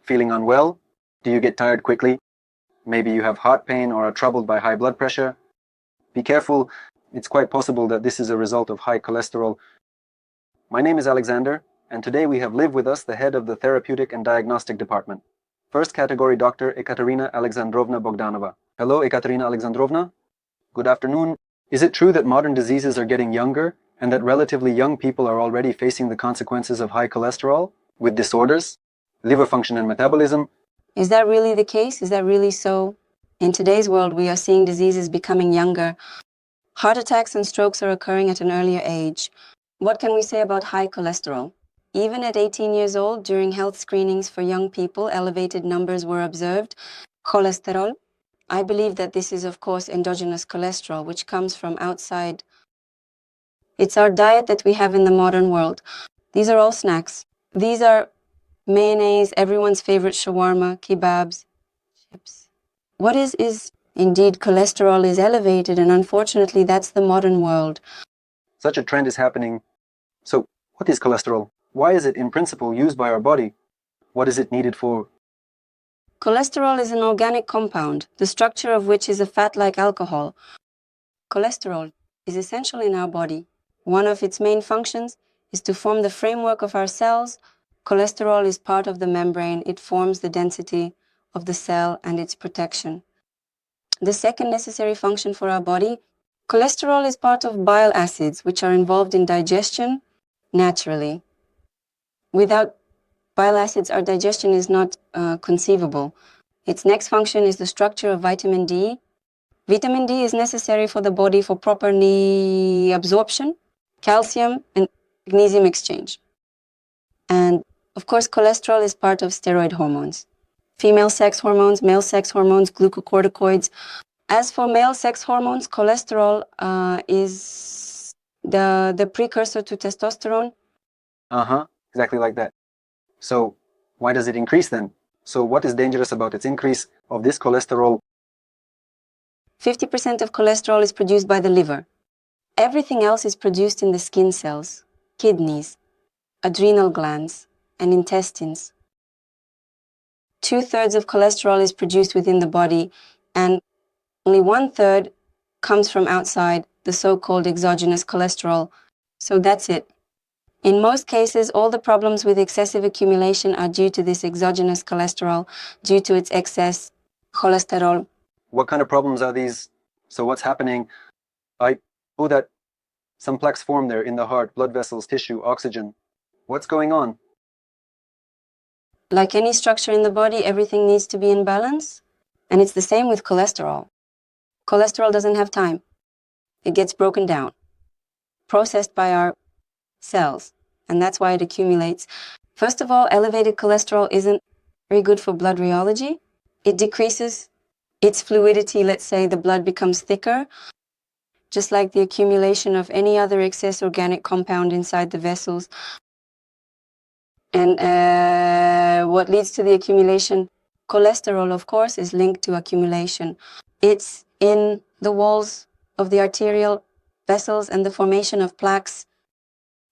Feeling unwell? Do you get tired quickly? Maybe you have heart pain or are troubled by high blood pressure. Be careful, it's quite possible that this is a result of high cholesterol. My name is Alexander, and today we have Liv with us, the head of the Therapeutic and Diagnostic Department. First category Dr. Ekaterina Alexandrovna Bogdanova. Hello, Ekaterina Alexandrovna. Good afternoon. Is it true that modern diseases are getting younger and that relatively young people are already facing the consequences of high cholesterol with disorders, liver function and metabolism? Is that really the case? Is that really so? In today's world, we are seeing diseases becoming younger. Heart attacks and strokes are occurring at an earlier age. What can we say about high cholesterol? Even at 18 years old, during health screenings for young people, elevated numbers were observed. Cholesterol. I believe that this is, of course, endogenous cholesterol, which comes from outside. It's our diet that we have in the modern world. These are all snacks. These are mayonnaise, everyone's favorite shawarma, kebabs, chips. What is indeed cholesterol is elevated, and unfortunately that's the modern world. Such a trend is happening. So, what is cholesterol? Why is it in principle used by our body? What is it needed for? Cholesterol is an organic compound, the structure of which is a fat-like alcohol. Cholesterol is essential in our body. One of its main functions is to form the framework of our cells. Cholesterol is part of the membrane. It forms the density of the cell and its protection. The second necessary function for our body, cholesterol is part of bile acids, which are involved in digestion naturally. Without bile acids, our digestion is not conceivable. Its next function is the structure of vitamin D. Vitamin D is necessary for the body for proper absorption, calcium, and magnesium exchange. And of course, cholesterol is part of steroid hormones. Female sex hormones, male sex hormones, glucocorticoids. As for male sex hormones, cholesterol is the precursor to testosterone. Exactly like that. So, why does it increase then? So, what is dangerous about its increase of this cholesterol? 50% of cholesterol is produced by the liver. Everything else is produced in the skin cells, kidneys, adrenal glands, and intestines. 2/3 of cholesterol is produced within the body, and only 1/3 comes from outside, the so-called exogenous cholesterol. So that's it. In most cases, all the problems with excessive accumulation are due to this exogenous cholesterol, due to its excess cholesterol. What kind of problems are these? So what's happening? I know that some plaques form there in the heart, blood vessels, tissue, oxygen. What's going on? Like any structure in the body, everything needs to be in balance. And it's the same with cholesterol. Cholesterol doesn't have time. It gets broken down, processed by our cells, and that's why it accumulates. First of all, elevated cholesterol isn't very good for blood rheology. It decreases its fluidity. Let's say the blood becomes thicker, just like the accumulation of any other excess organic compound inside the vessels. And what leads to the accumulation? Cholesterol, of course, is linked to accumulation. It's in the walls of the arterial vessels and the formation of plaques.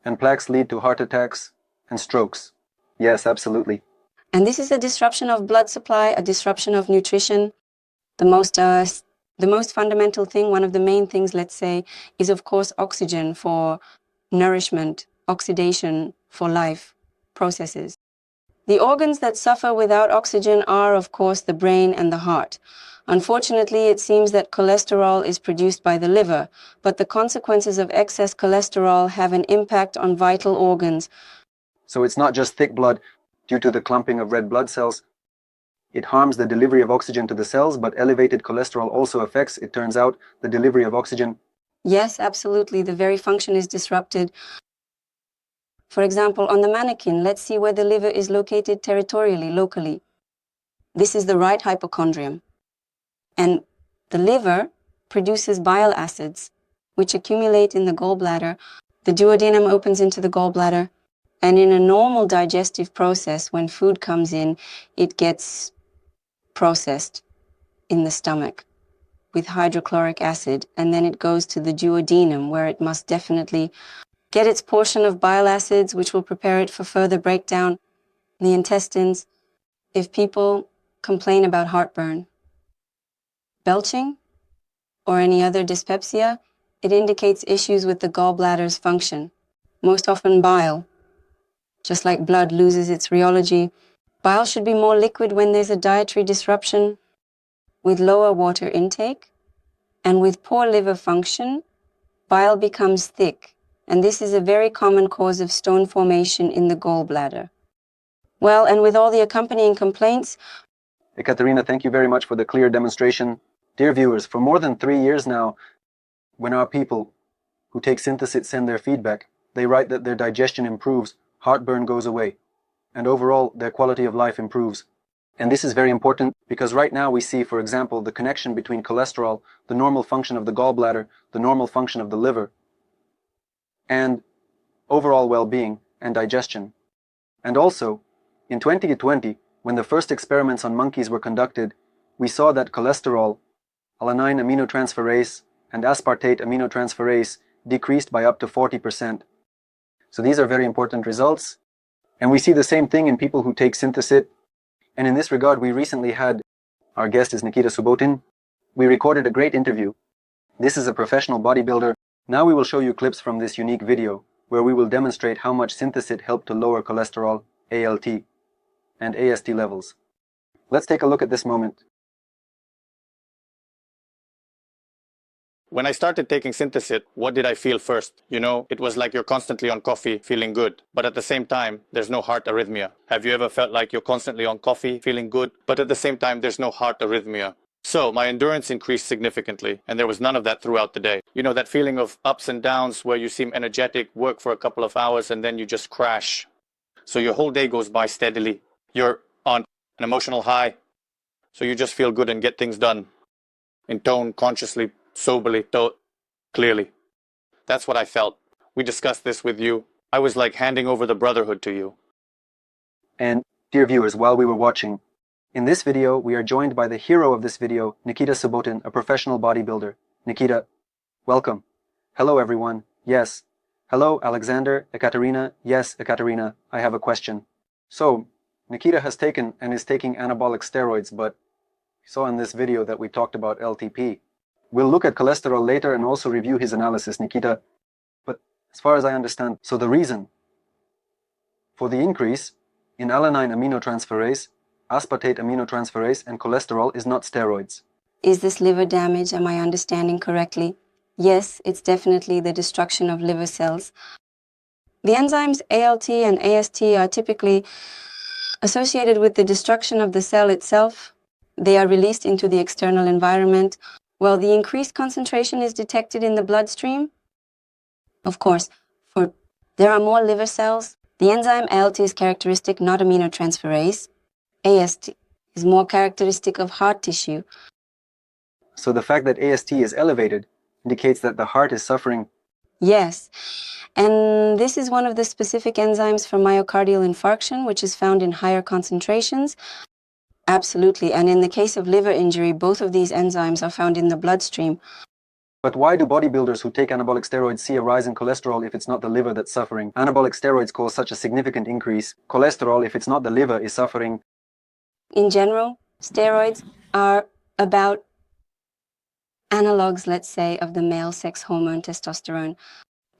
And plaques lead to heart attacks and strokes. Yes, absolutely. And this is a disruption of blood supply, a disruption of nutrition. The most fundamental thing, one of the main things, let's say, is of course oxygen for nourishment, oxidation for life processes. The organs that suffer without oxygen are, of course, the brain and the heart. Unfortunately, it seems that cholesterol is produced by the liver, but the consequences of excess cholesterol have an impact on vital organs. So it's not just thick blood due to the clumping of red blood cells. It harms the delivery of oxygen to the cells, but elevated cholesterol also affects, it turns out, the delivery of oxygen. Yes, absolutely. The very function is disrupted. For example, on the mannequin, let's see where the liver is located territorially, locally. This is the right hypochondrium. And the liver produces bile acids, which accumulate in the gallbladder. The duodenum opens into the gallbladder, and in a normal digestive process, when food comes in, it gets processed in the stomach with hydrochloric acid, and then it goes to the duodenum, where it must definitely get its portion of bile acids, which will prepare it for further breakdown in the intestines. if people complain about heartburn, belching, or any other dyspepsia, it indicates issues with the gallbladder's function, most often bile. Just like blood loses its rheology, bile should be more liquid when there's a dietary disruption. With lower water intake and with poor liver function, bile becomes thick, and this is a very common cause of stone formation in the gallbladder. Well, and with all the accompanying complaints... Ekaterina, thank you very much for the clear demonstration. Dear viewers, for more than 3 years now, when our people who take Synthesit send their feedback, they write that their digestion improves, heartburn goes away, and overall their quality of life improves. And this is very important because right now we see, for example, the connection between cholesterol, the normal function of the gallbladder, the normal function of the liver, and overall well-being and digestion. And also, in 2020, when the first experiments on monkeys were conducted, we saw that cholesterol, alanine aminotransferase, and aspartate aminotransferase decreased by up to 40%. So these are very important results. And we see the same thing in people who take Synthesit. And in this regard, we recently had, our guest is Nikita Subotin. We recorded a great interview. This is a professional bodybuilder. Now we will show you clips from this unique video, where we will demonstrate how much Synthesit helped to lower cholesterol, ALT, and AST levels. Let's take a look at this moment. When I started taking Synthesit, what did I feel first? You know, it was like you're constantly on coffee, feeling good. But at the same time, there's no heart arrhythmia. Have you ever felt like you're constantly on coffee, feeling good, but at the same time, there's no heart arrhythmia? So my endurance increased significantly, and there was none of that throughout the day. You know, that feeling of ups and downs where you seem energetic, work for a couple of hours, and then you just crash. So your whole day goes by steadily. You're on an emotional high, so you just feel good and get things done. In tone, consciously, soberly, clearly. That's what I felt. We discussed this with you. I was like handing over the brotherhood to you. And, dear viewers, while we were watching, in this video, we are joined by the hero of this video, Nikita Subotin, a professional bodybuilder. Nikita, welcome. Hello, everyone. Yes. Hello, Alexander, Ekaterina. Yes, Ekaterina, I have a question. So, Nikita has taken and is taking anabolic steroids, but you saw in this video that we talked about LTP. We'll look at cholesterol later and also review his analysis, Nikita. But as far as I understand, so the reason for the increase in alanine aminotransferase, aspartate aminotransferase, and cholesterol is not steroids. Is this liver damage? Am I understanding correctly? Yes, it's definitely the destruction of liver cells. The enzymes ALT and AST are typically associated with the destruction of the cell itself. They are released into the external environment, while the increased concentration is detected in the bloodstream. Of course, there are more liver cells. The enzyme ALT is characteristic, not aminotransferase. AST is more characteristic of heart tissue. So the fact that AST is elevated indicates that the heart is suffering. Yes, and this is one of the specific enzymes for myocardial infarction, which is found in higher concentrations. Absolutely, and in the case of liver injury, both of these enzymes are found in the bloodstream. But why do bodybuilders who take anabolic steroids see a rise in cholesterol if it's not the liver that's suffering? Anabolic steroids cause such a significant increase. Cholesterol, if it's not the liver, is suffering. In general, steroids are about analogs, let's say, of the male sex hormone testosterone.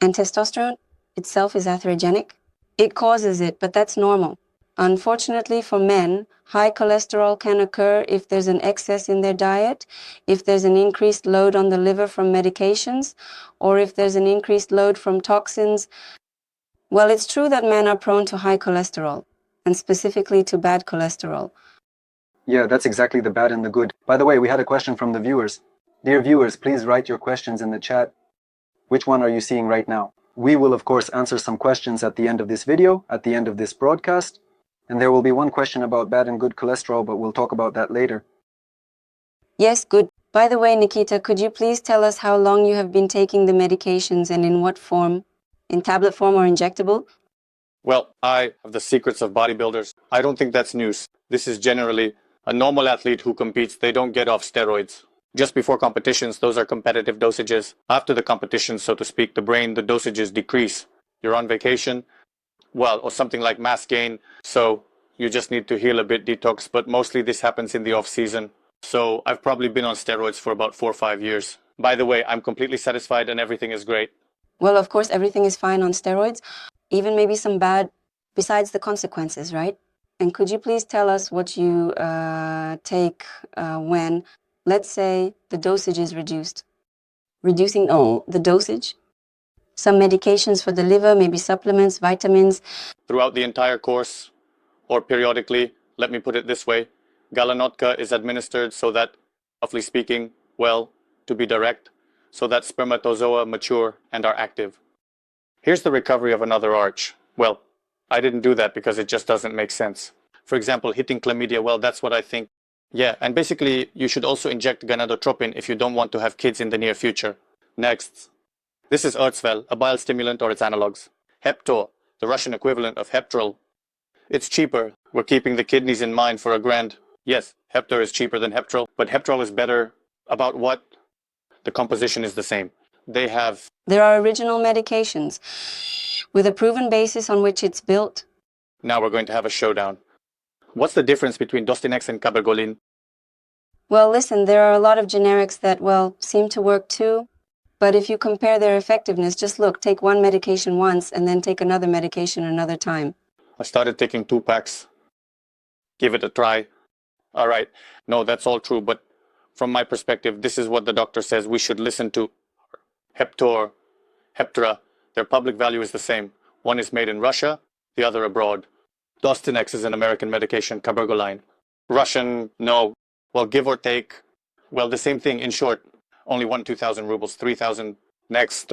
And testosterone itself is atherogenic. It causes it, but that's normal. Unfortunately for men, high cholesterol can occur if there's an excess in their diet, if there's an increased load on the liver from medications, or if there's an increased load from toxins. Well, it's true that men are prone to high cholesterol, and specifically to bad cholesterol. Yeah, that's exactly the bad and the good. By the way, we had a question from the viewers. Dear viewers, please write your questions in the chat. Which one are you seeing right now? We will, of course, answer some questions at the end of this video, at the end of this broadcast. And there will be one question about bad and good cholesterol, but we'll talk about that later. Yes, good. By the way, Nikita, could you please tell us how long you have been taking the medications and in what form? In tablet form or injectable? Well, I have the secrets of bodybuilders. I don't think that's news. This is generally a normal athlete who competes. They don't get off steroids. Just before competitions, those are competitive dosages. After the competition, so to speak, the dosages decrease. You're on vacation, well, or something like mass gain. So You just need to heal a bit, detox, but mostly this happens in the off season. So I've probably been on steroids for about 4 or 5 years. By the way, I'm completely satisfied and everything is great. Well, of course, everything is fine on steroids, even maybe some bad, besides the consequences, right? And could you please tell us what you take when, let's say, the dosage is reduced? Reducing the dosage? Some medications for the liver, maybe supplements, vitamins. Throughout the entire course, or periodically, let me put it this way, Galanotka is administered so that, roughly speaking, well, to be direct, so that spermatozoa mature and are active. Here's the recovery of another arch. Well, I didn't do that because it just doesn't make sense. For example, hitting chlamydia, well, that's what I think. Yeah, and basically, you should also inject gonadotropin if you don't want to have kids in the near future. Next. This is Erzvel, a bile stimulant or its analogs. Heptor, the Russian equivalent of Heptrol. It's cheaper. We're keeping the kidneys in mind for $1,000. Yes, Heptor is cheaper than Heptrol, but Heptrol is better. About what? The composition is the same. There are original medications with a proven basis on which it's built. Now we're going to have a showdown. What's the difference between Dostinex and Cabergoline? Well, listen, there are a lot of generics that, well, seem to work too. But if you compare their effectiveness, just look, take one medication once and then take another medication another time. I started taking 2 packs. Give it a try. All right. No, that's all true. But from my perspective, this is what the doctor says we should listen to. Heptor, Heptra, their public value is the same. One is made in Russia, the other abroad. Dostinex is an American medication, Cabergoline. Russian, no. Well, give or take, well, the same thing. In short, only 2,000 rubles, 3,000. Next,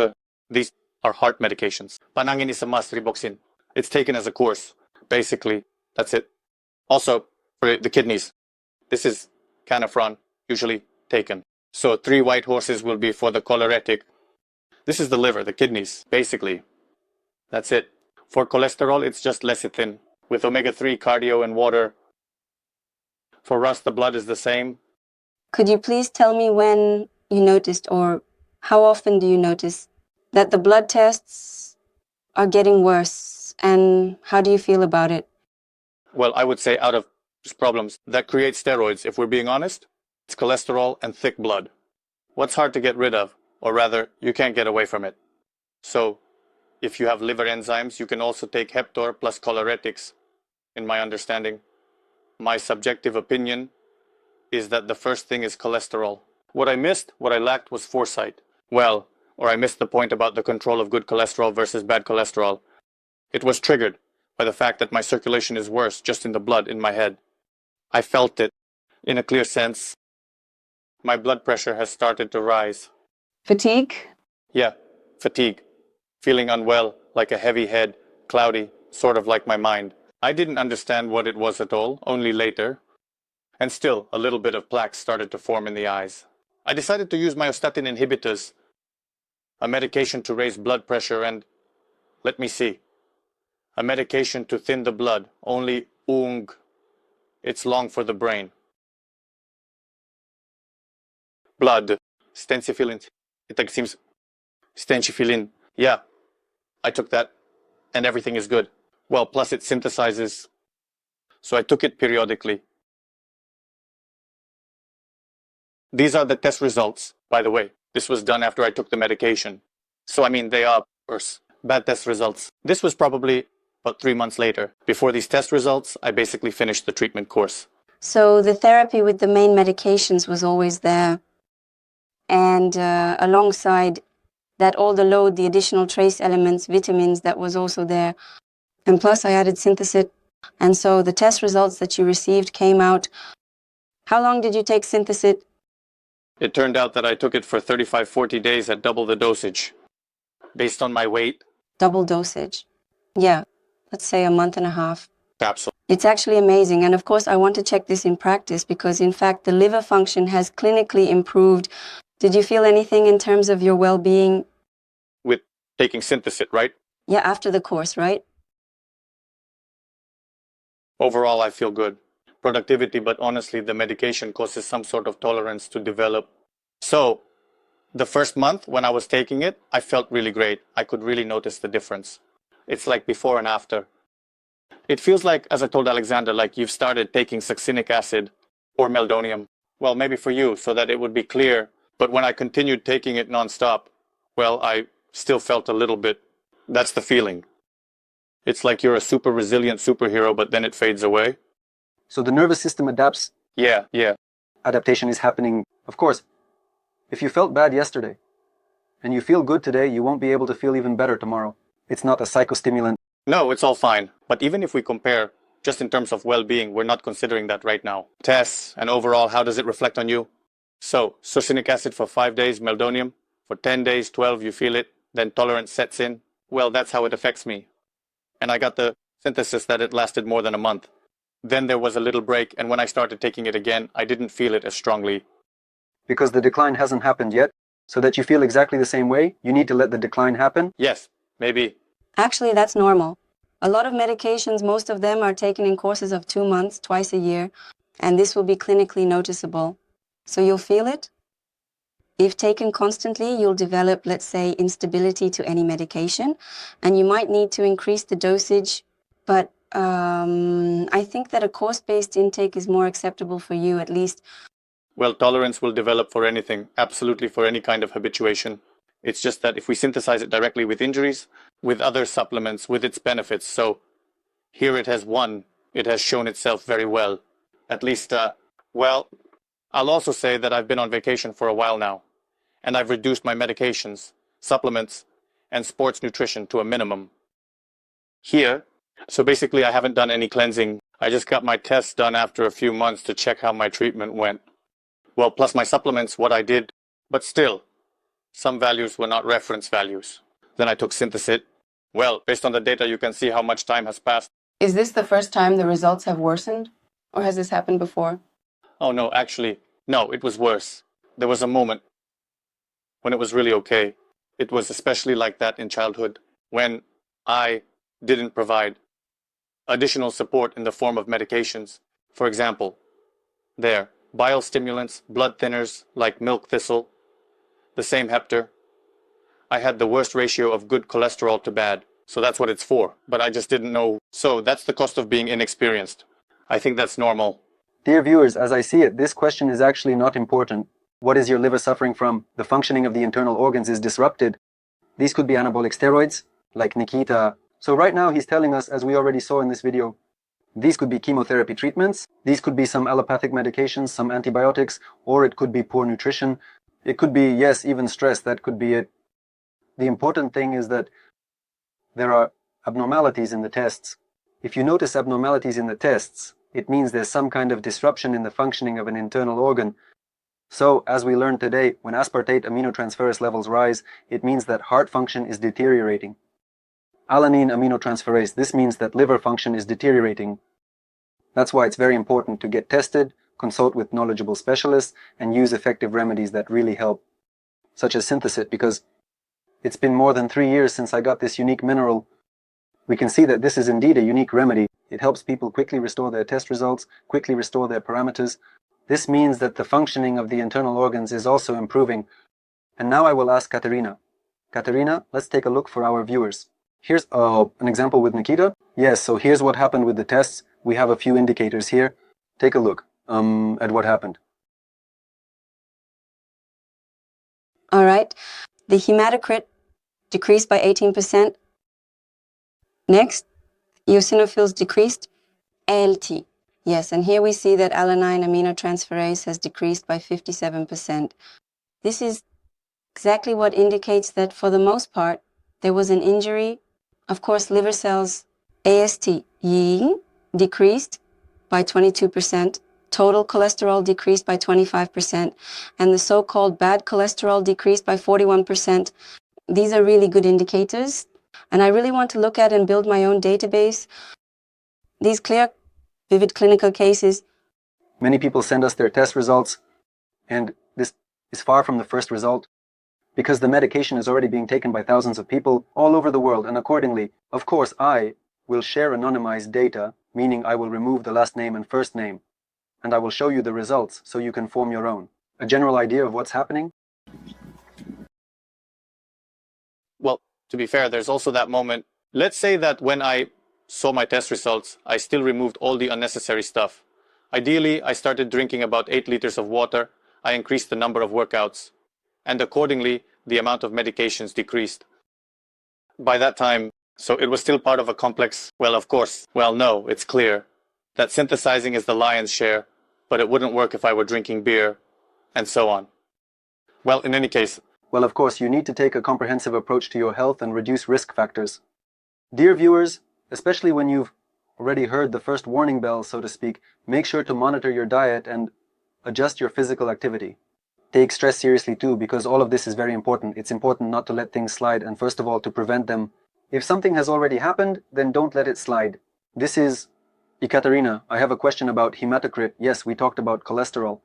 these are heart medications. Panangin is a must, Riboxin. It's taken as a course. Basically, that's it. Also, for the kidneys, this is Canafron, usually taken. So 3 white horses will be for the choleretic. This is the liver, the kidneys, basically. That's it. For cholesterol, it's just lecithin, with omega-3, cardio, and water. For Russ, the blood is the same. Could you please tell me when you noticed, or how often do you notice, that the blood tests are getting worse, and how do you feel about it? Well, I would say out of problems that create steroids, if we're being honest, it's cholesterol and thick blood. What's hard to get rid of? Or rather, you can't get away from it. So, if you have liver enzymes, you can also take Heptor plus choleretics, in my understanding. My subjective opinion is that the first thing is cholesterol. What I lacked was foresight. Well, or I missed the point about the control of good cholesterol versus bad cholesterol. It was triggered by the fact that my circulation is worse just in the blood in my head. I felt it in a clear sense. My blood pressure has started to rise. Fatigue? Yeah, fatigue. Feeling unwell, like a heavy head, cloudy, sort of like my mind. I didn't understand what it was at all, only later. And still, a little bit of plaques started to form in the eyes. I decided to use myostatin inhibitors, a medication to raise blood pressure and, let me see, a medication to thin the blood, only UNG. It's long for the brain. Blood, stencifilin. It seems stencifilin. Yeah, I took that, and everything is good. Well, plus it synthesizes, so I took it periodically. These are the test results, by the way. This was done after I took the medication. So, I mean, they are worse. Bad test results. This was probably about 3 months later. Before these test results, I basically finished the treatment course. So the therapy with the main medications was always there. And alongside that, all the load, the additional trace elements, vitamins, that was also there. And plus I added Synthesit. And so the test results that you received came out. How long did you take Synthesit? It turned out that I took it for 35-40 days at double the dosage. Based on my weight. Double dosage. Yeah, let's say a month and a half. Capsule. It's actually amazing. And of course, I want to check this in practice because, in fact, the liver function has clinically improved. Did you feel anything in terms of your well-being? With taking Synthesit, right? Yeah, after the course, right? Overall, I feel good. Productivity, but honestly, the medication causes some sort of tolerance to develop. So, the first month when I was taking it, I felt really great. I could really notice the difference. It's like before and after. It feels like, as I told Alexander, like you've started taking succinic acid or meldonium. Well, maybe for you, so that it would be clear. But when I continued taking it nonstop, well, I still felt a little bit. That's the feeling. It's like you're a super resilient superhero, but then it fades away. So the nervous system adapts. Yeah. Adaptation is happening. Of course, if you felt bad yesterday and you feel good today, you won't be able to feel even better tomorrow. It's not a psychostimulant. No, it's all fine. But even if we compare, just in terms of well-being, we're not considering that right now. Tests and overall, how does it reflect on you? So, succinic acid for 5 days, meldonium. For 10 days, 12, you feel it. Then tolerance sets in. Well, that's how it affects me. And I got the synthesis that it lasted more than a month. Then there was a little break, and when I started taking it again, I didn't feel it as strongly. Because the decline hasn't happened yet, so that you feel exactly the same way, you need to let the decline happen? Yes, maybe. Actually, that's normal. A lot of medications, most of them are taken in courses of 2 months, twice a year, and this will be clinically noticeable. So you'll feel it. If taken constantly, you'll develop, let's say, instability to any medication, and you might need to increase the dosage, but I think that a course-based intake is more acceptable for you, at least. Well, tolerance will develop for anything, absolutely for any kind of habituation. It's just that if we synthesize it directly with injuries, with other supplements, with its benefits, so here it has won. It has shown itself very well. At least, well, I'll also say that I've been on vacation for a while now, and I've reduced my medications, supplements, and sports nutrition to a minimum. Here, so basically I haven't done any cleansing. I just got my tests done after a few months to check how my treatment went. Well, plus my supplements, what I did, but still, some values were not reference values. Then I took Synthesit. Well, based on the data, you can see how much time has passed. Is this the first time the results have worsened? Or has this happened before? Oh no, actually, no, it was worse. There was a moment when it was really okay. It was especially like that in childhood, when I didn't provide additional support in the form of medications. For example, there, bile stimulants, blood thinners like milk thistle, the same Heptar. I had the worst ratio of good cholesterol to bad, so that's what it's for. But I just didn't know. So that's the cost of being inexperienced. I think that's normal. Dear viewers, as I see it, this question is actually not important. What is your liver suffering from? The functioning of the internal organs is disrupted. These could be anabolic steroids, like Nikita. So right now he's telling us, as we already saw in this video, these could be chemotherapy treatments, these could be some allopathic medications, some antibiotics, or it could be poor nutrition. It could be, yes, even stress, that could be it. The important thing is that there are abnormalities in the tests. If you notice abnormalities in the tests, it means there's some kind of disruption in the functioning of an internal organ. So, as we learned today, when aspartate aminotransferase levels rise, it means that heart function is deteriorating. Alanine aminotransferase, this means that liver function is deteriorating. That's why it's very important to get tested, consult with knowledgeable specialists, and use effective remedies that really help, such as Synthesit, because it's been more than 3 years since I got this unique mineral. We can see that this is indeed a unique remedy. It helps people quickly restore their test results, quickly restore their parameters. This means that the functioning of the internal organs is also improving. And now I will ask Katerina. Katerina, let's take a look for our viewers. Here's an example with Nikita. Yes, so here's what happened with the tests. We have a few indicators here. Take a look at what happened. All right. The hematocrit decreased by 18%. Next, eosinophils decreased. ALT. Yes, and here we see that alanine aminotransferase has decreased by 57%. This is exactly what indicates that for the most part, there was an injury. Of course, liver cells, AST, yin, decreased by 22%. Total cholesterol decreased by 25%. And the so-called bad cholesterol decreased by 41%. These are really good indicators. And I really want to look at and build my own database. These clear, vivid clinical cases. Many people send us their test results, and this is far from the first result, because the medication is already being taken by thousands of people all over the world, and accordingly, of course, I will share anonymized data, meaning I will remove the last name and first name, and I will show you the results so you can form your own. A general idea of what's happening? Well, to be fair, there's also that moment. Let's say that when I saw my test results, I still removed all the unnecessary stuff. Ideally, I started drinking about 8 liters of water, I increased the number of workouts, and accordingly, the amount of medications decreased. By that time, so it was still part of a complex, no, it's clear that synthesizing is the lion's share, but it wouldn't work if I were drinking beer, and so on. Well, in any case, Well, of course, you need to take a comprehensive approach to your health and reduce risk factors. Dear viewers, especially when you've already heard the first warning bell, so to speak, make sure to monitor your diet and adjust your physical activity. Take stress seriously too, because all of this is very important. It's important not to let things slide, and first of all, to prevent them. If something has already happened, then don't let it slide. This is Ekaterina. I have a question about hematocrit. Yes, we talked about cholesterol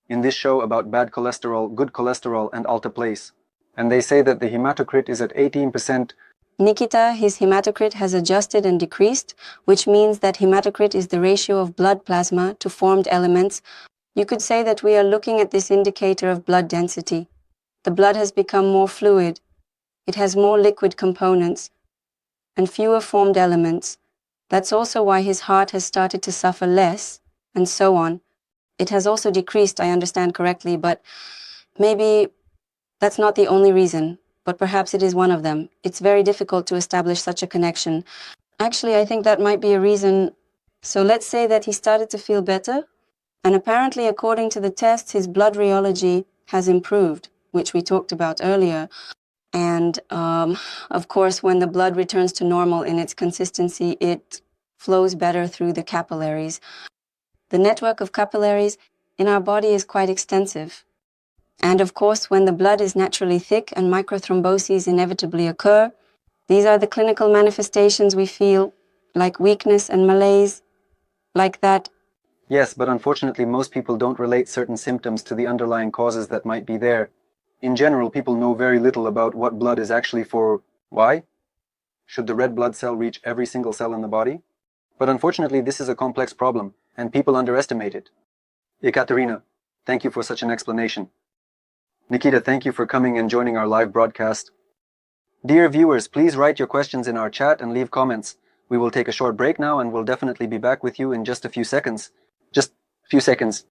in this show about bad cholesterol, good cholesterol, and alteplase. And they say that the hematocrit is at 18%. Nikita, his hematocrit has adjusted and decreased, which means that hematocrit is the ratio of blood plasma to formed elements. You could say that we are looking at this indicator of blood density. The blood has become more fluid. It has more liquid components and fewer formed elements. That's also why his heart has started to suffer less, and so on. It has also decreased, I understand correctly, but maybe that's not the only reason, but perhaps it is one of them. It's very difficult to establish such a connection. Actually, I think that might be a reason. So let's say that he started to feel better, and apparently, according to the tests, his blood rheology has improved, which we talked about earlier. And, of course, when the blood returns to normal in its consistency, it flows better through the capillaries. The network of capillaries in our body is quite extensive. And, of course, when the blood is naturally thick and microthromboses inevitably occur, these are the clinical manifestations we feel, like weakness and malaise, like that. Yes, but unfortunately, most people don't relate certain symptoms to the underlying causes that might be there. In general, people know very little about what blood is actually for. Why? Should the red blood cell reach every single cell in the body? But unfortunately, this is a complex problem, and people underestimate it. Ekaterina, thank you for such an explanation. Nikita, thank you for coming and joining our live broadcast. Dear viewers, please write your questions in our chat and leave comments. We will take a short break now, and we'll definitely be back with you in just a few seconds. Just a few seconds.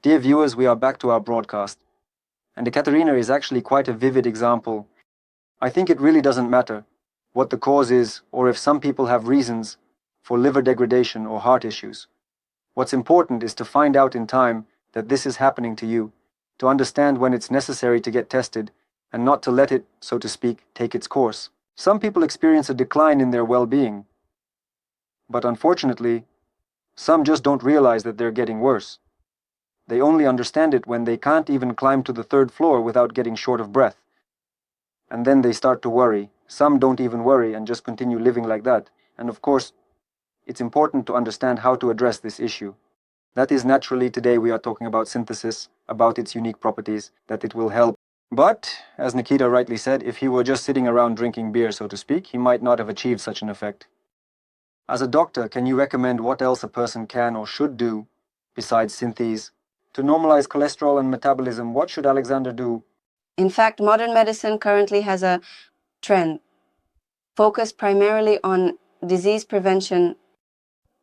Dear viewers, we are back to our broadcast. And Ekaterina is actually quite a vivid example. I think it really doesn't matter what the cause is, or if some people have reasons for liver degradation or heart issues. What's important is to find out in time that this is happening to you, to understand when it's necessary to get tested, and not to let it, so to speak, take its course. Some people experience a decline in their well-being, but unfortunately, some just don't realize that they're getting worse. They only understand it when they can't even climb to the 3rd floor without getting short of breath. And then they start to worry. Some don't even worry and just continue living like that. And of course, it's important to understand how to address this issue. That is, naturally, today we are talking about synthesis, about its unique properties, that it will help. But, as Nikita rightly said, if he were just sitting around drinking beer, so to speak, he might not have achieved such an effect. As a doctor, can you recommend what else a person can or should do, besides Synthesis? To normalize cholesterol and metabolism, what should Alexander do? In fact, modern medicine currently has a trend focused primarily on disease prevention.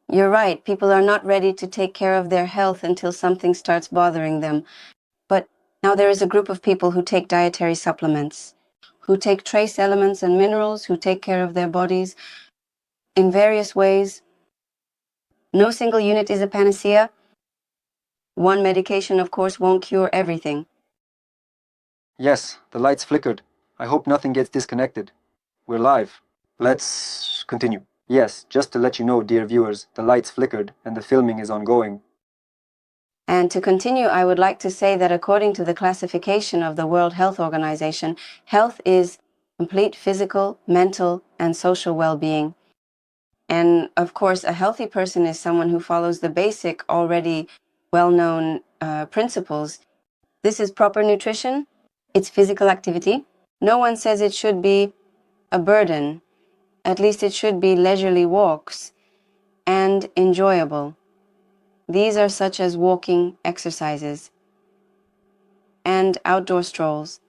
You're right, people are not ready to take care of their health until something starts bothering them. But now there is a group of people who take dietary supplements, who take trace elements and minerals, who take care of their bodies in various ways. No single unit is a panacea. One medication, of course, won't cure everything. Yes, the lights flickered. I hope nothing gets disconnected. We're live. Let's continue. Yes, just to let you know, dear viewers, the lights flickered and the filming is ongoing. And to continue, I would like to say that according to the classification of the World Health Organization, health is complete physical, mental, and social well-being. And of course, a healthy person is someone who follows the basic, already well-known principles. This is proper nutrition, it's physical activity. No one says it should be a burden. At least it should be leisurely walks and enjoyable. These are such as walking exercises and outdoor strolls.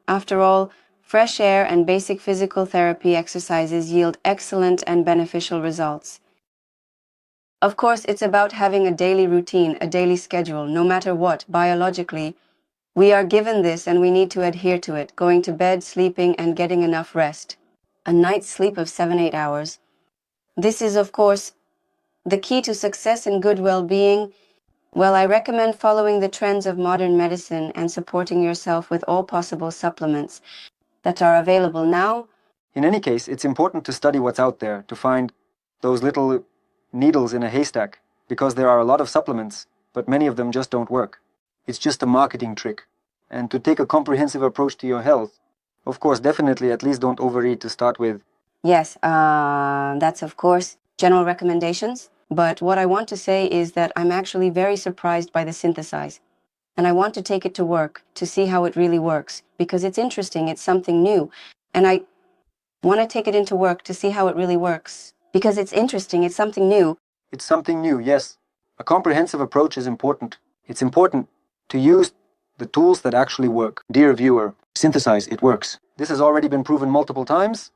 After all, fresh air and basic physical therapy exercises yield excellent and beneficial results. Of course, it's about having a daily routine, a daily schedule, no matter what, biologically. We are given this and we need to adhere to it, going to bed, sleeping, and getting enough rest. A night's sleep of 7-8 hours. This is, of course, the key to success and good well-being. Well, I recommend following the trends of modern medicine and supporting yourself with all possible supplements that are available now. In any case, it's important to study what's out there, to find those little needles in a haystack, because there are a lot of supplements, but many of them just don't work. It's just a marketing trick. And to take a comprehensive approach to your health, of course, definitely at least don't overeat to start with. Yes, that's of course general recommendations. But what I want to say is that I'm actually very surprised by the Synthesit. And I want to take it to work to see how it really works, because it's interesting, it's something new. And I want to take it into work to see how it really works, because it's interesting, it's something new. It's something new, yes. A comprehensive approach is important. It's important to use the tools that actually work. Dear viewer, Synthesit, it works. This has already been proven multiple times.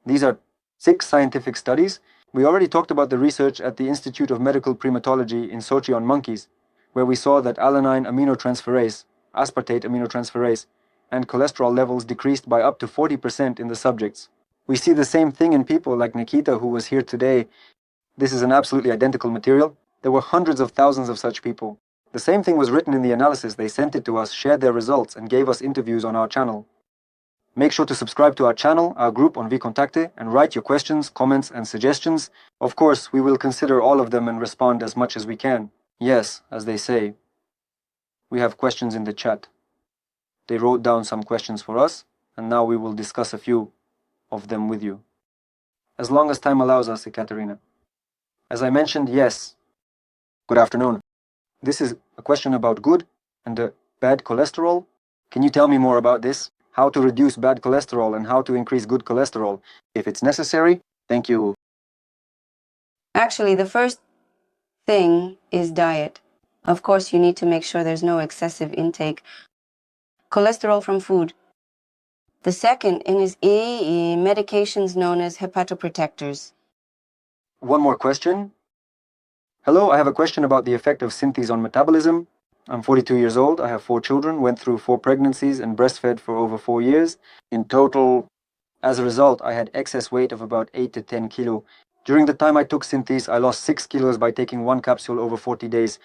These are 6 scientific studies. We already talked about the research at the Institute of Medical Primatology in Sochi on monkeys, where we saw that alanine aminotransferase, aspartate aminotransferase, and cholesterol levels decreased by up to 40% in the subjects. We see the same thing in people like Nikita, who was here today. This is an absolutely identical material. There were hundreds of thousands of such people. The same thing was written in the analysis. They sent it to us, shared their results, and gave us interviews on our channel. Make sure to subscribe to our channel, our group on VKontakte, and write your questions, comments, and suggestions. Of course, we will consider all of them and respond as much as we can. Yes, as they say, we have questions in the chat. They wrote down some questions for us, and now we will discuss a few of them with you. As long as time allows us, Ekaterina. As I mentioned, yes. Good afternoon. This is a question about good and bad cholesterol. Can you tell me more about this? How to reduce bad cholesterol and how to increase good cholesterol, if it's necessary? Thank you. Actually, the first thing is diet. Of course, you need to make sure there's no excessive intake. Cholesterol from food. The second is medications known as hepatoprotectors. One more question. Hello, I have a question about the effect of Synthesis on metabolism. I'm 42 years old, I have 4 children, went through 4 pregnancies and breastfed for over 4 years. In total, as a result, I had excess weight of about 8 to 10 kilo. During the time I took Synthesis, I lost 6 kilos by taking 1 capsule over 40 days.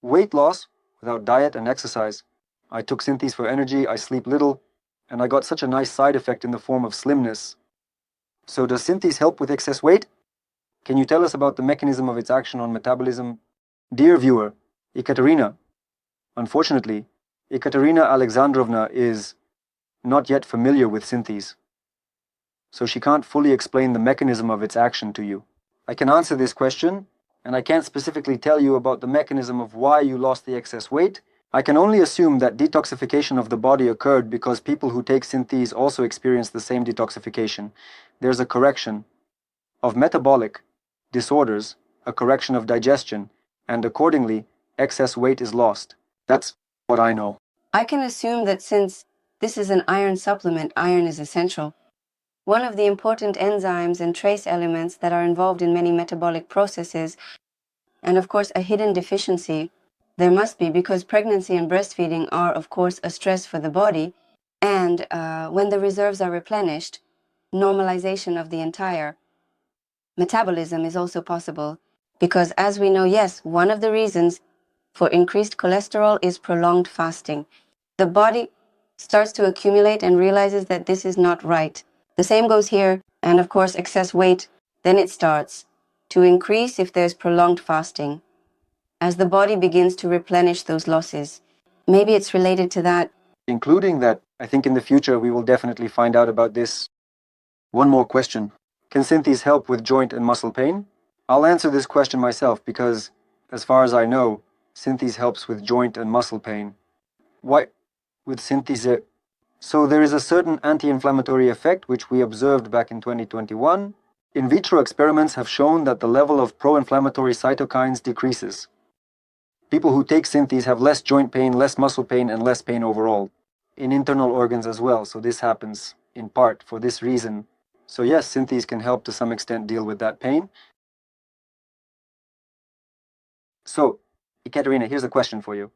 Weight loss without diet and exercise. I took Synthesis for energy, I sleep little, and I got such a nice side effect in the form of slimness. So does Synthesis help with excess weight? Can you tell us about the mechanism of its action on metabolism? Dear viewer, Ekaterina. Unfortunately, Ekaterina Alexandrovna is not yet familiar with Synthesis, so she can't fully explain the mechanism of its action to you. I can answer this question, and I can't specifically tell you about the mechanism of why you lost the excess weight. I can only assume that detoxification of the body occurred because people who take Synthesis also experience the same detoxification. There's a correction of metabolic disorders, a correction of digestion, and accordingly, excess weight is lost. That's what I know. I can assume that since this is an iron supplement, iron is essential. One of the important enzymes and trace elements that are involved in many metabolic processes, and of course a hidden deficiency, there must be, because pregnancy and breastfeeding are of course a stress for the body, and when the reserves are replenished, normalization of the entire metabolism is also possible, because as we know, yes, one of the reasons for increased cholesterol is prolonged fasting. The body starts to accumulate and realizes that this is not right. The same goes here, and of course excess weight, then it starts to increase if there's prolonged fasting, as the body begins to replenish those losses. Maybe it's related to that. Including that, I think in the future we will definitely find out about this. One more question. Can Synthesis help with joint and muscle pain? I'll answer this question myself because, as far as I know, Synthesis helps with joint and muscle pain. Why? With Synthesis? So there is a certain anti-inflammatory effect which we observed back in 2021. In vitro experiments have shown that the level of pro-inflammatory cytokines decreases. People who take Synthes have less joint pain, less muscle pain, and less pain overall. In internal organs as well, so this happens in part for this reason. So yes, Synthes can help to some extent deal with that pain. So, Ekaterina, here's a question for you.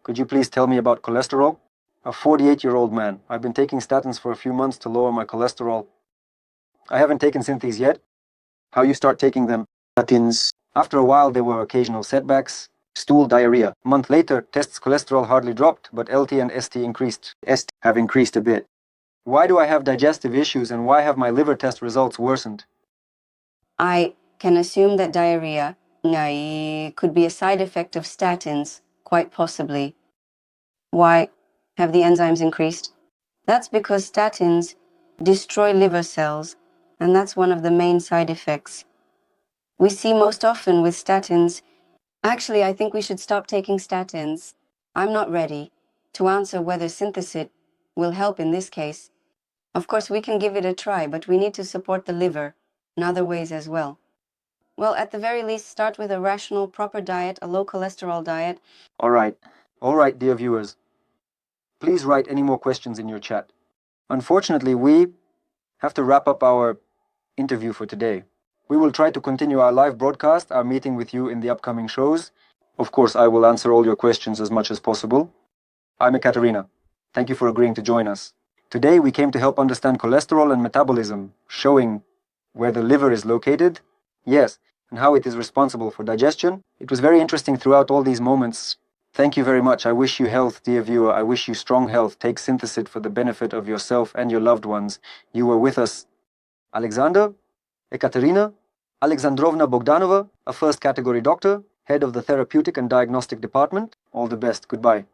Could you please tell me about cholesterol? A 48-year-old man. I've been taking statins for a few months to lower my cholesterol. I haven't taken Synthes yet. How you start taking them? Statins. After a while, there were occasional setbacks. Stool diarrhea. A month later, tests cholesterol hardly dropped, but LT and ST increased. ST have increased a bit. Why do I have digestive issues and why have my liver test results worsened? I can assume that diarrhea could be a side effect of statins, quite possibly. Why have the enzymes increased? That's because statins destroy liver cells, and that's one of the main side effects we see most often with statins. Actually, I think we should stop taking statins. I'm not ready to answer whether Synthesit will help in this case. Of course, we can give it a try, but we need to support the liver in other ways as well. Well, at the very least, start with a rational, proper diet, a low cholesterol diet. All right, dear viewers. Please write any more questions in your chat. Unfortunately, we have to wrap up our interview for today. We will try to continue our live broadcast, our meeting with you in the upcoming shows. Of course, I will answer all your questions as much as possible. I'm Ekaterina. Thank you for agreeing to join us. Today, we came to help understand cholesterol and metabolism, showing where the liver is located, yes, and how it is responsible for digestion. It was very interesting throughout all these moments. Thank you very much. I wish you health, dear viewer. I wish you strong health. Take Synthesit for the benefit of yourself and your loved ones. You were with us. Alexander, Ekaterina, Alexandrovna Bogdanova, a first category doctor, head of the therapeutic and diagnostic department. All the best. Goodbye.